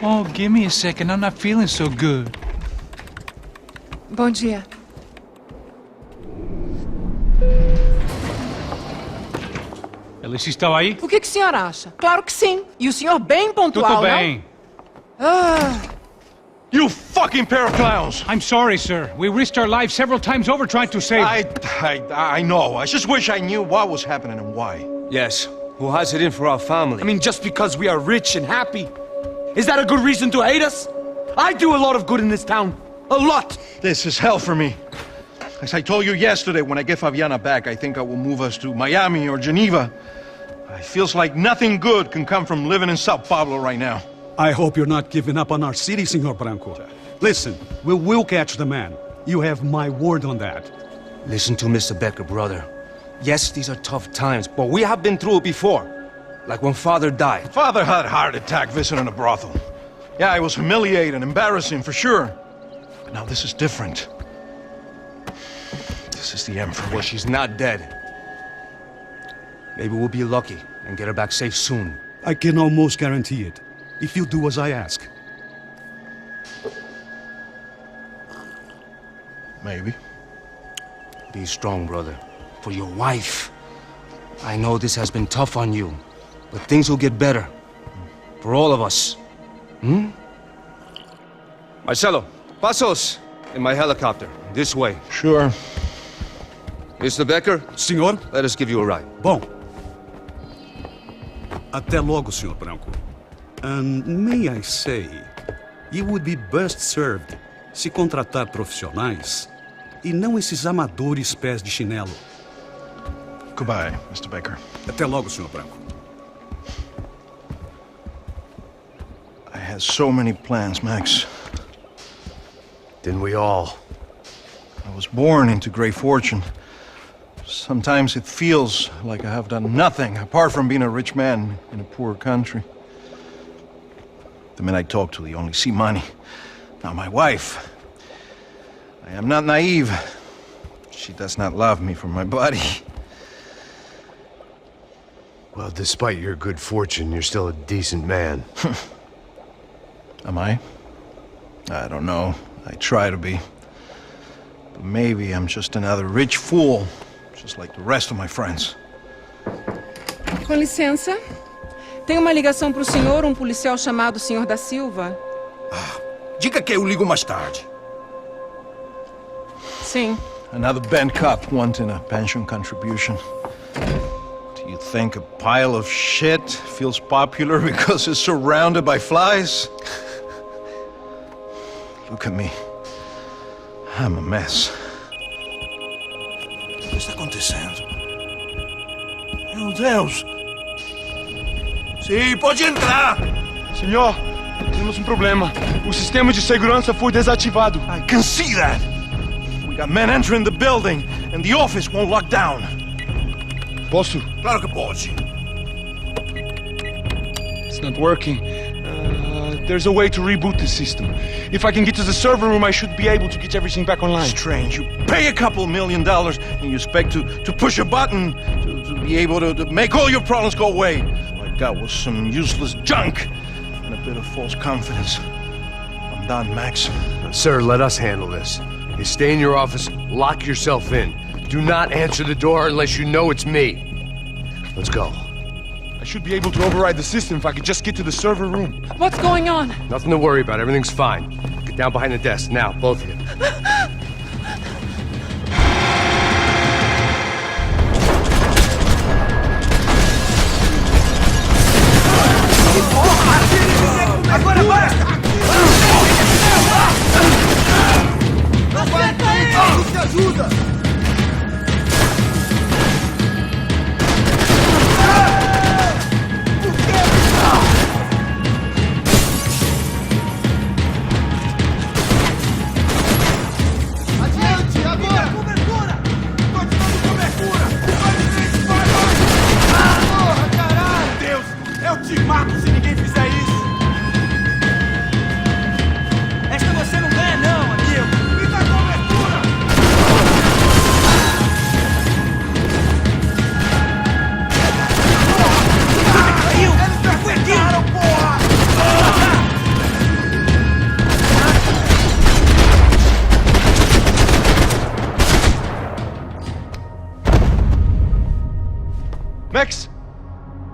Oh, give me a second. I'm not feeling so good. Bom dia. Alice estava aí? O que o senhor acha? Claro que sim. E o senhor bem pontual, Tudo bem. You fucking pair of clowns! I'm sorry, sir. We risked our lives several times over trying to save... I know. I just wish I knew what was happening and why. Yes, who has it in for our family? I mean, just because we are rich and happy, is that a good reason to hate us? I do a lot of good in this town. A lot! This is hell for me. As I told you yesterday, when I get Fabiana back, I think I will move us to Miami or Geneva. It feels like nothing good can come from living in Sao Paulo right now. I hope you're not giving up on our city, Senor Branco. Listen, we will catch the man. You have my word on that. Listen to Mr. Becker, brother. Yes, these are tough times, but we have been through it before. Like when Father died. Father had a heart attack visiting a brothel. Yeah, it was humiliating, embarrassing, for sure. But now this is different. This is the end for me. Well, she's not dead. Maybe we'll be lucky and get her back safe soon. I can almost guarantee it, if you do as I ask. Maybe. Be strong, brother. For your wife. I know this has been tough on you, but things will get better. For all of us. Hmm? Marcelo, pasos in my helicopter. This way. Sure. Mr. Becker, Senhor? let us give you a ride. Bom. Até logo, Senhor Branco. And may I say, you would be best served se contratar profissionais e não esses amadores pés de chinelo. Goodbye, Mr. Baker. Até logo, Senhor Branco. I had so many plans, Max. Didn't we all? I was born into great fortune. Sometimes it feels like I have done nothing apart from being a rich man in a poor country. The men I talk to, they only see money. Now my wife, I am not naive. She does not love me for my body. Well, despite your good fortune, you're still a decent man. Am I? I don't know. I try to be. But maybe I'm just another rich fool, just like the rest of my friends. Com licença. Tem uma ligação para o senhor, um policial chamado Senhor da Silva. Diga que eu ligo mais tarde. Sim. Another bent cop wanting a pension contribution. Do you think a pile of shit feels popular because it's surrounded by flies? Look at me. I'm a mess. O que está acontecendo? Meu Deus! Sim, pode entrar! Senhor, temos um problema. O sistema de segurança foi desativado. I can see that! We got men entering the building, and the office won't lock down. Posso? Claro que pode. It's not working. There's a way to reboot the system. If I can get to the server room, I should be able to get everything back online. Strange. You pay a couple $1 million, and you expect to push a button to be able to make all your problems go away. All I got was some useless junk and a bit of false confidence. I'm done, Max. Sir, let us handle this. You stay in your office, lock yourself in. Do not answer the door unless you know it's me. Let's go. I should be able to override the system if I could just get to the server room. What's going on? Nothing to worry about. Everything's fine. Get down behind the desk. Now, both of you. Agora vai! Busque ajuda!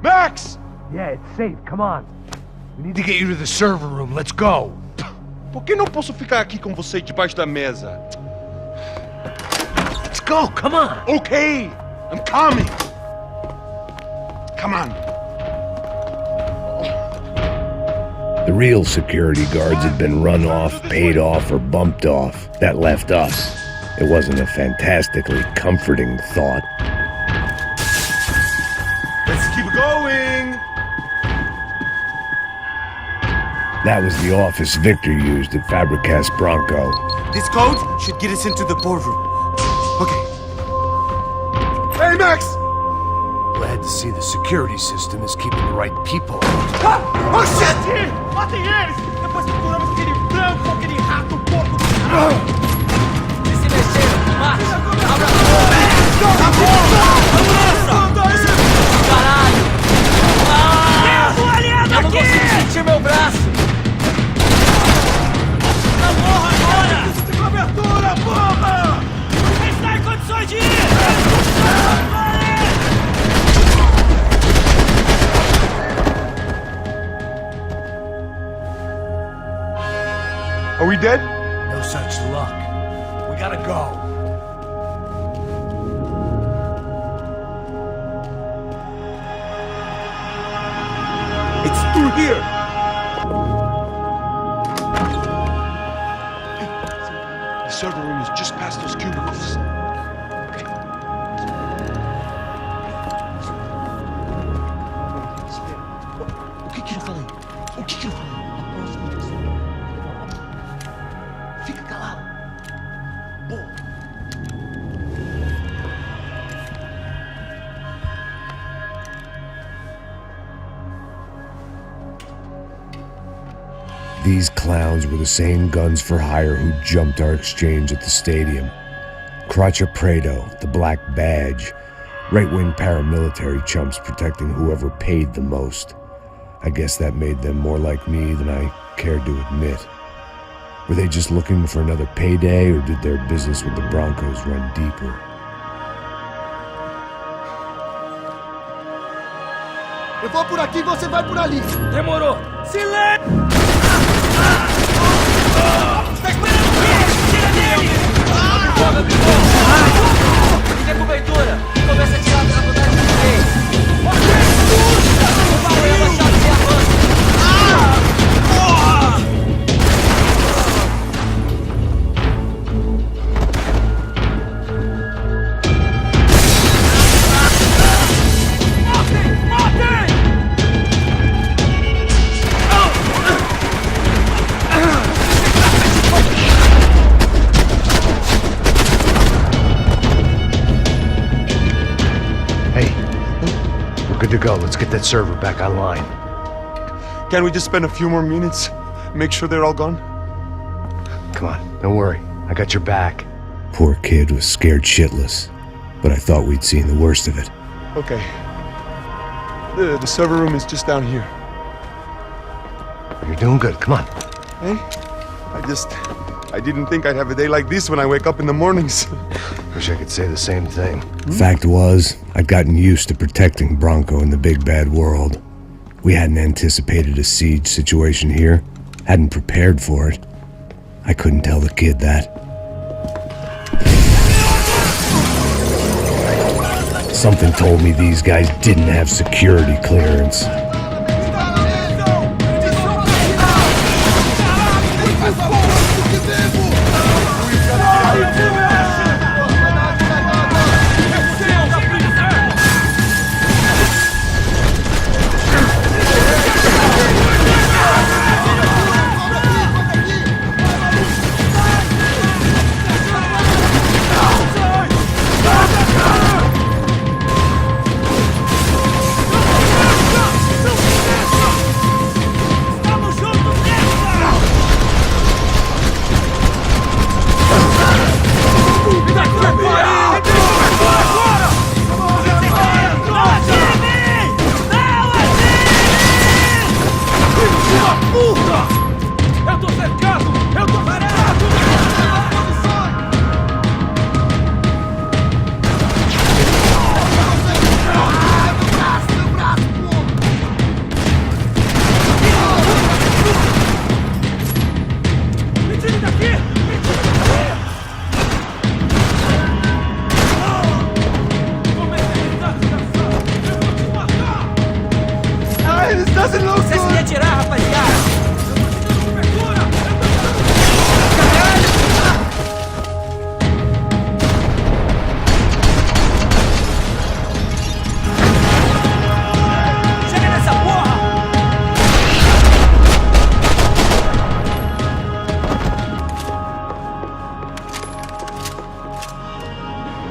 Max! Yeah, it's safe. Come on. We need to get you to the server room. Let's go. Por que não posso ficar aqui com você debaixo da mesa? Let's go. Come on. Okay, I'm coming. Come on. The real security guards had been run off, paid off, or bumped off. That left us. It wasn't a fantastically comforting thought. Let's keep going. That was the office Victor used at Fabricas Bronco. This code should get us into the boardroom. Okay. Hey, Max! Glad to see the security system is keeping the right people. Oh shit! Matem eles! Depois capturamos aquele branco, aquele rato porco do caralho! Eles se mexeram! Marcha! Abra a porta! Caralho! Tem um aliado aqui! Eu não consigo sentir meu braço! Não morra agora! De cobertura, porra! Não está em condições de ir! Are we dead? No such luck. We gotta go. It's through here. The server room is just past those cubicles. O que eu falei? O que eu falei? A próxima vez. Fica calado. Boa. These clowns were the same guns for hire who jumped our exchange at the stadium. Crotcha Prado, the Black Badge, right-wing paramilitary chumps protecting whoever paid the most. I guess that made them more like me than I cared to admit. Were they just looking for another payday, or did their business with the Broncos run deeper? Eu vou por aqui, você vai por ali. Demorou. Silêncio! Está esperando o quê? Tira dele! Abre fogo, abre fogo! Liga a cobertura. Começa a tirar a velocidade de três. O barulho é abaixado e avança. Good to go. Let's get that server back online. Can we just spend a few more minutes? Make sure they're all gone? Come on, don't worry. I got your back. Poor kid was scared shitless, but I thought we'd seen the worst of it. Okay. The server room is just down here. You're doing good. Come on. Hey, I didn't think I'd have a day like this when I wake up in the mornings. Wish I could say the same thing. Fact was, I'd gotten used to protecting Bronco in the big bad world. We hadn't anticipated a siege situation here, hadn't prepared for it. I couldn't tell the kid that. Something told me these guys didn't have security clearance. Você se retirar, rapaziada! Chega nessa porra!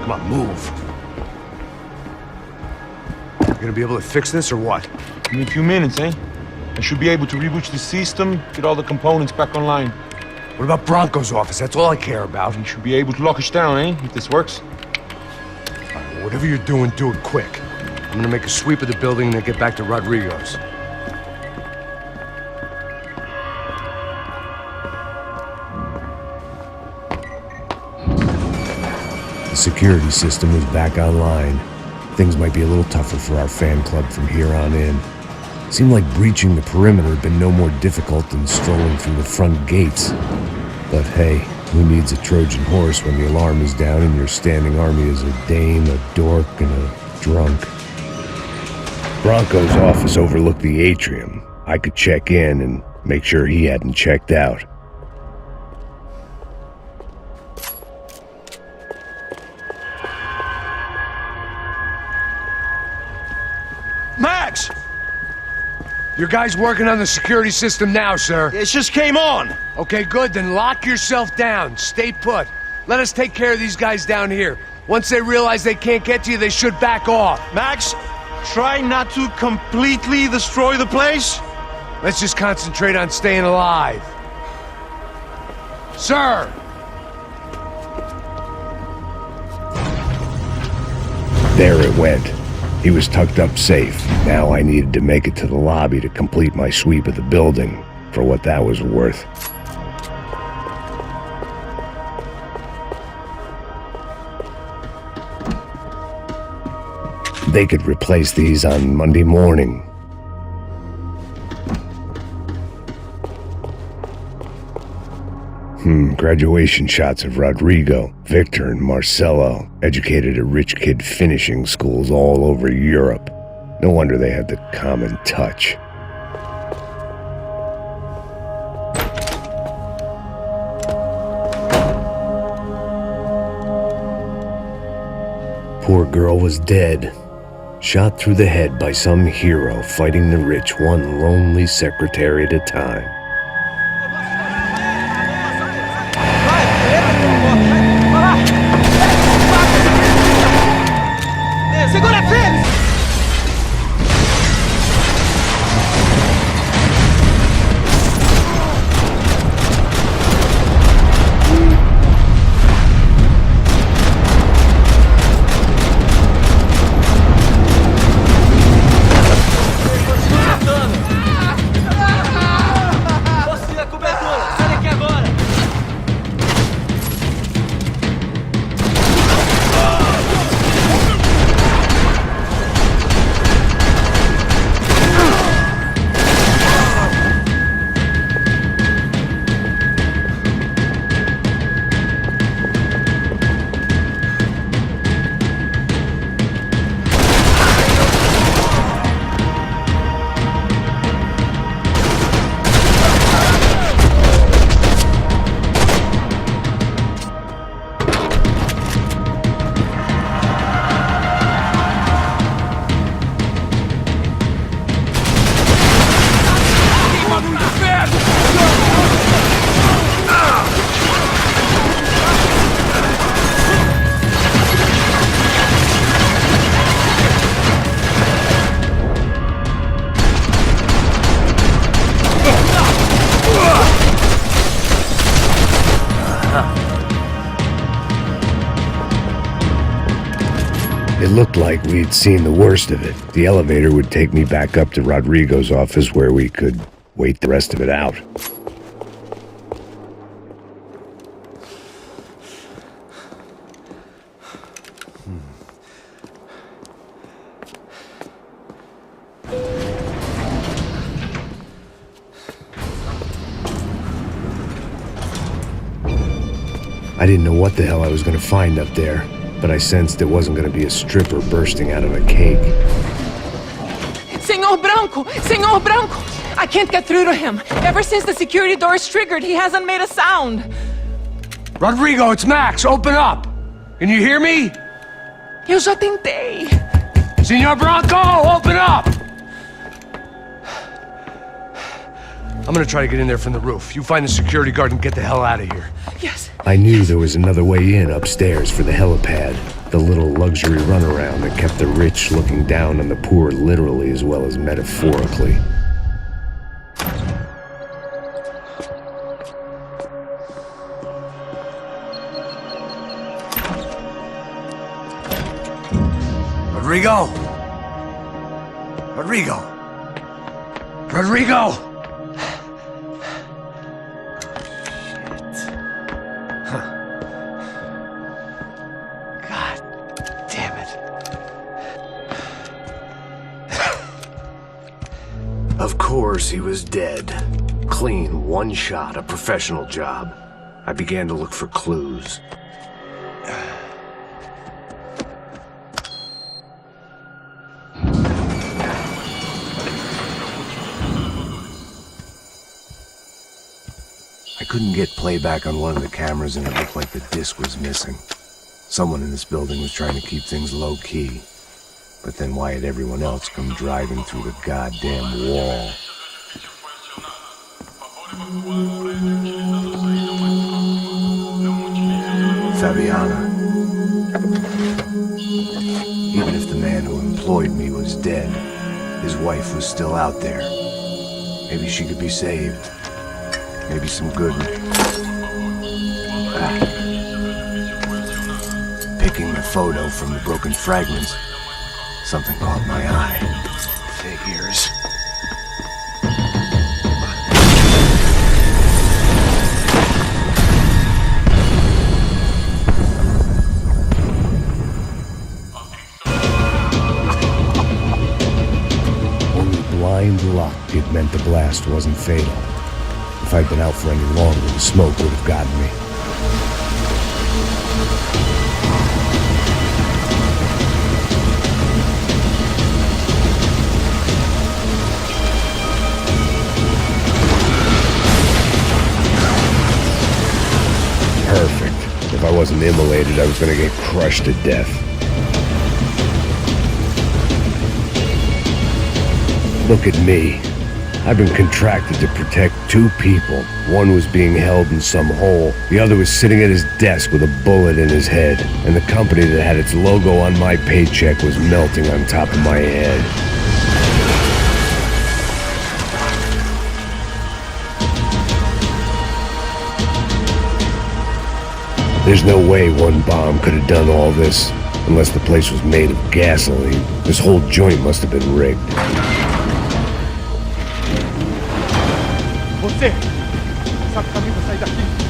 Come on, move. You gonna be able to fix this or what? In a few minutes, eh? I should be able to reboot the system, get all the components back online. What about Bronco's office? That's all I care about. We should be able to lock us down, eh? If this works. All right, well, whatever you're doing, do it quick. I'm gonna make a sweep of the building and then get back to Rodrigo's. The security system was back online. Things might be a little tougher for our fan club from here on in. Seemed like breaching the perimeter had been no more difficult than strolling through the front gates. But hey, who needs a Trojan horse when the alarm is down and your standing army is a dame, a dork, and a drunk? Bronco's office overlooked the atrium. I could check in and make sure he hadn't checked out. Max! Your guy's working on the security system now, sir. It just came on! Okay, good, then lock yourself down. Stay put. Let us take care of these guys down here. Once they realize they can't get to you, they should back off. Max, try not to completely destroy the place. Let's just concentrate on staying alive. Sir! There it went. He was tucked up safe. Now I needed to make it to the lobby to complete my sweep of the building, for what that was worth. They could replace these on Monday morning. Graduation shots of Rodrigo, Victor, and Marcelo, educated at rich kid finishing schools all over Europe. No wonder they had the common touch. Poor girl was dead, shot through the head by some hero fighting the rich one lonely secretary at a time. Segura firme! Possui a cobertura! Sai daqui agora! It looked like we'd seen the worst of it. The elevator would take me back up to Rodrigo's office where we could wait the rest of it out. I didn't know what the hell I was going to find up there, but I sensed it wasn't going to be a stripper bursting out of a cake. Senor Branco! Senor Branco! I can't get through to him. Ever since the security door is triggered, he hasn't made a sound. Rodrigo, it's Max. Open up. Can you hear me? Eu já tentei. Senor Branco, open up! I'm gonna try to get in there from the roof. You find the security guard and get the hell out of here. Yes. I knew there was another way in upstairs for the helipad, the little luxury runaround that kept the rich looking down on the poor literally as well as metaphorically. Rodrigo! Rodrigo! Rodrigo! Of course he was dead. Clean, one shot, a professional job. I began to look for clues. I couldn't get playback on one of the cameras and it looked like the disc was missing. Someone in this building was trying to keep things low-key. But then why had everyone else come driving through the goddamn wall? Fabiana. Even if the man who employed me was dead, his wife was still out there. Maybe she could be saved. Maybe some good... Picking the photo from the broken fragments, something caught my eye. Figures. Only blind luck it meant the blast wasn't fatal. If I'd been out for any longer, the smoke would have gotten me. Perfect. If I wasn't immolated, I was gonna get crushed to death. Look at me. I've been contracted to protect two people. One was being held in some hole. The other was sitting at his desk with a bullet in his head. And the company that had its logo on my paycheck was melting on top of my head. There's no way one bomb could have done all this, unless the place was made of gasoline. This whole joint must have been rigged.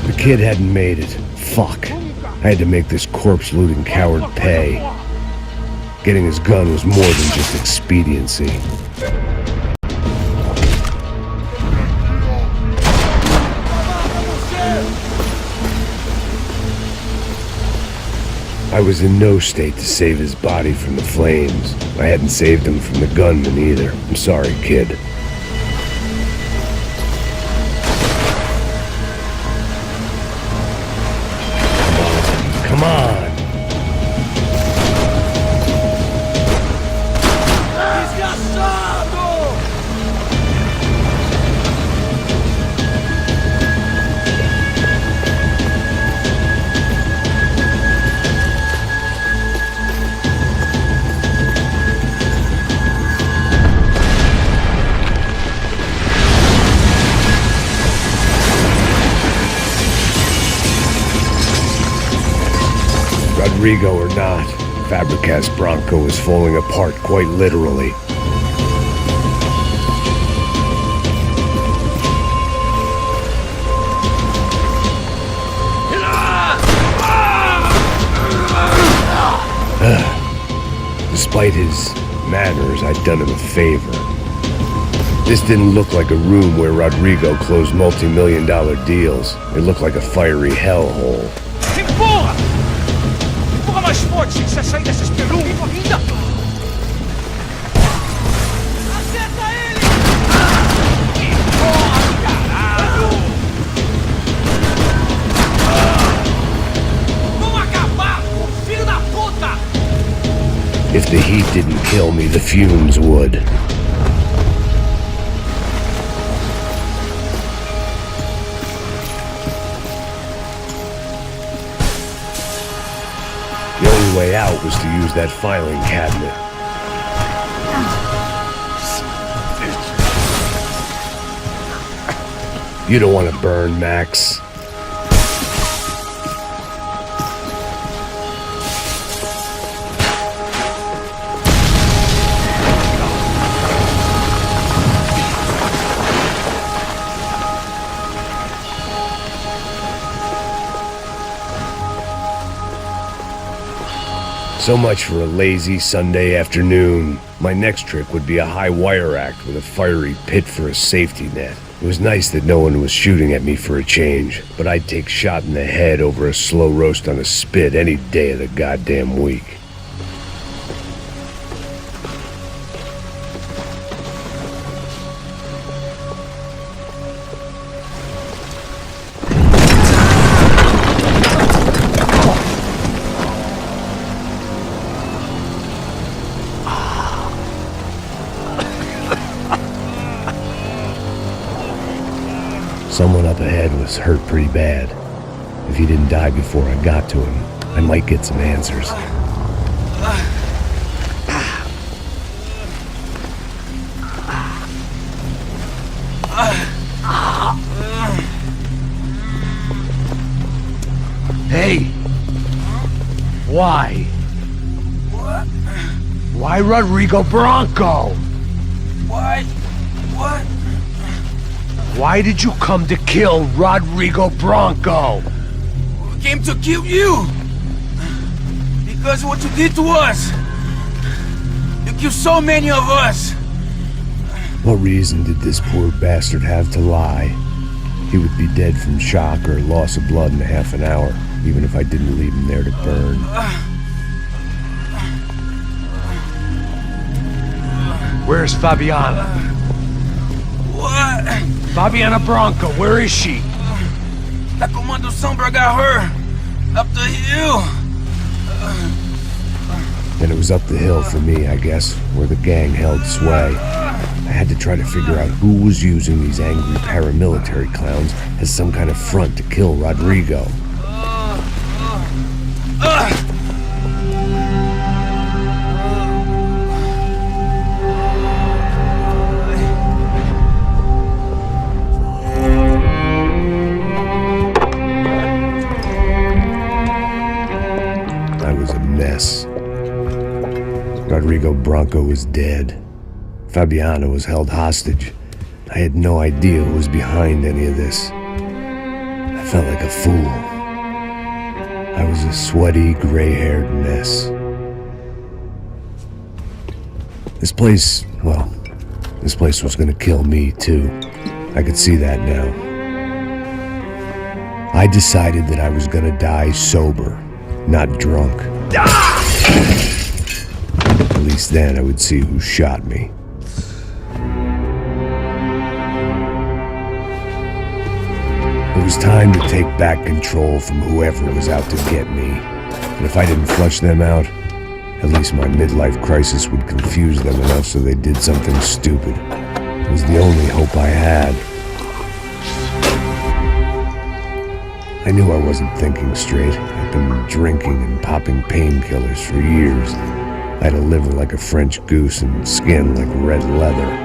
The kid hadn't made it. Fuck. I had to make this corpse-looting coward pay. Getting his gun was more than just expediency. I was in no state to save his body from the flames. I hadn't saved him from the gunman either. I'm sorry, kid. Come on. Rodrigo or not, Fabregas Bronco is falling apart quite literally. Despite his manners, I'd done him a favor. This didn't look like a room where Rodrigo closed multi-million-dollar deals. It looked like a fiery hellhole. Mais forte, se você sair dessa esperuma ainda. heat didn't kill me, the fumes would. The only way out was to use that filing cabinet. You don't want to burn, Max. So much for a lazy Sunday afternoon. My next trick would be a high wire act with a fiery pit for a safety net. It was nice that no one was shooting at me for a change, but I'd take shot in the head over a slow roast on a spit any day of the goddamn week. Someone up ahead was hurt pretty bad. If he didn't die before I got to him, I might get some answers. Hey! Why? What? Why Rodrigo Bronco? Why? What? Why did you come to kill Rodrigo Bronco? We came to kill you! Because of what you did to us! You killed so many of us! What reason did this poor bastard have to lie? He would be dead from shock or loss of blood in half an hour, even if I didn't leave him there to burn. Where's Fabiana? What? Fabiana Bronco, where is she? That Commando Sombra got her! Up the hill! Then it was up the hill for me, I guess, where the gang held sway. I had to try to figure out who was using these angry paramilitary clowns as some kind of front to kill Rodrigo. I was a mess. Rodrigo Bronco was dead. Fabiana was held hostage. I had no idea who was behind any of this. I felt like a fool. I was a sweaty, gray-haired mess. This place was gonna kill me, too. I could see that now. I decided that I was gonna die sober, not drunk. At least then I would see who shot me. It was time to take back control from whoever was out to get me. And if I didn't flush them out, at least my midlife crisis would confuse them enough so they did something stupid. It was the only hope I had. I knew I wasn't thinking straight. I'd been drinking and popping painkillers for years. I had a liver like a French goose and skin like red leather.